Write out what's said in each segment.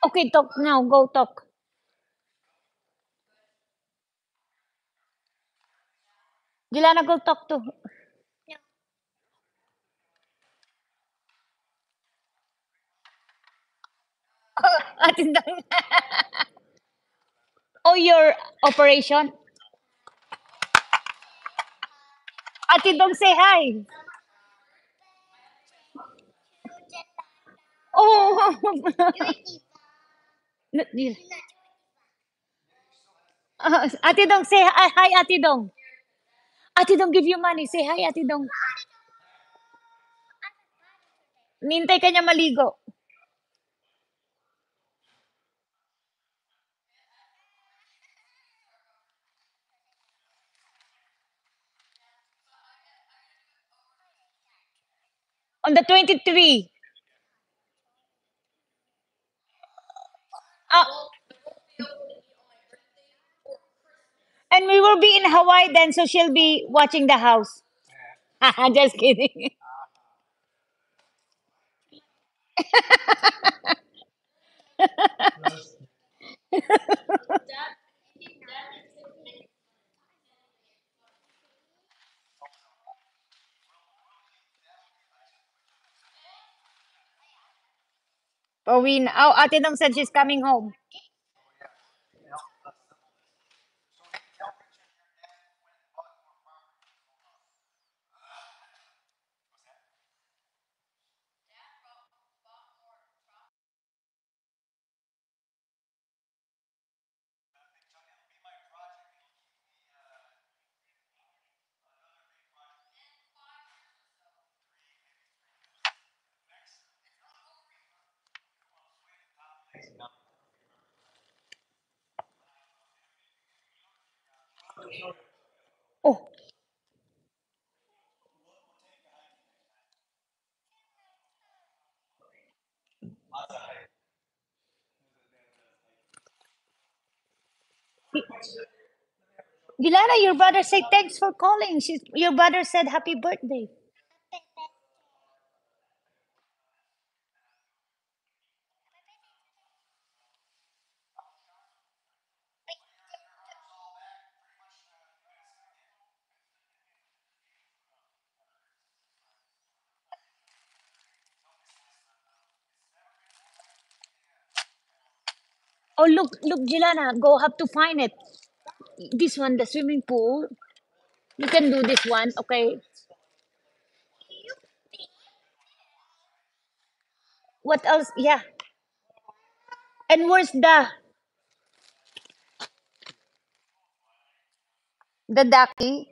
Okay, talk now. Go talk. Juliana, go talk to. Ate Dong. Oh, your operation. Ate Dong, say hi. Oh. Ate Dong, say hi, hi, Ate Dong. Ate Dong give you money. Say hi, Ate Dong. Nintay ka niya maligo. On the 23. Uh, and we will be in Hawaii then, so she'll be watching the house. Just kidding. Oh, Ate Dong said she's coming home. Oh, Gilana, your brother said thanks for calling. Your brother said happy birthday. Oh, look, Gilana, go have to find it. This one, the swimming pool. You can do this one, okay? What else? Yeah. And where's the ducky?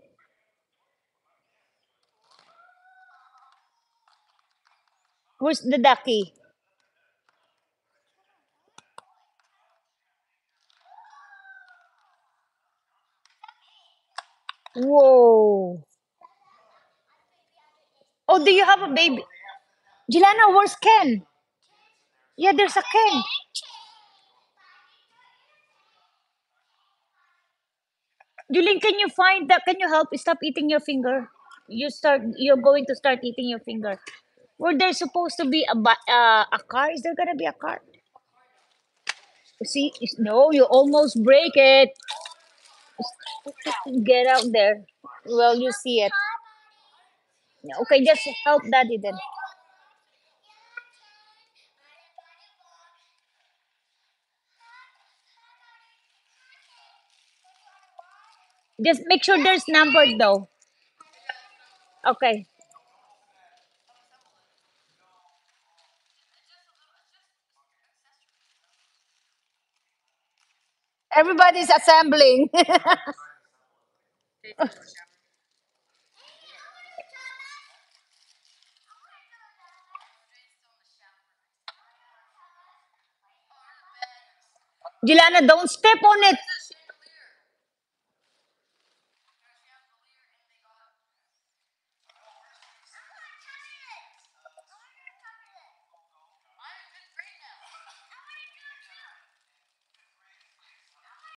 Where's the ducky? Whoa. Oh, do you have a baby? Gilana, where's Ken? Yeah, there's a Ken. Julie, can you find that? Can you help? Stop eating your finger. You're going to start eating your finger. Where there's supposed to be a car? Is there gonna be a car? See, no, you almost break it. Get out there. Well, you see it. Okay, just help daddy then. Just make sure there's numbered though. Okay. Everybody's assembling. Gilana, don't step on it.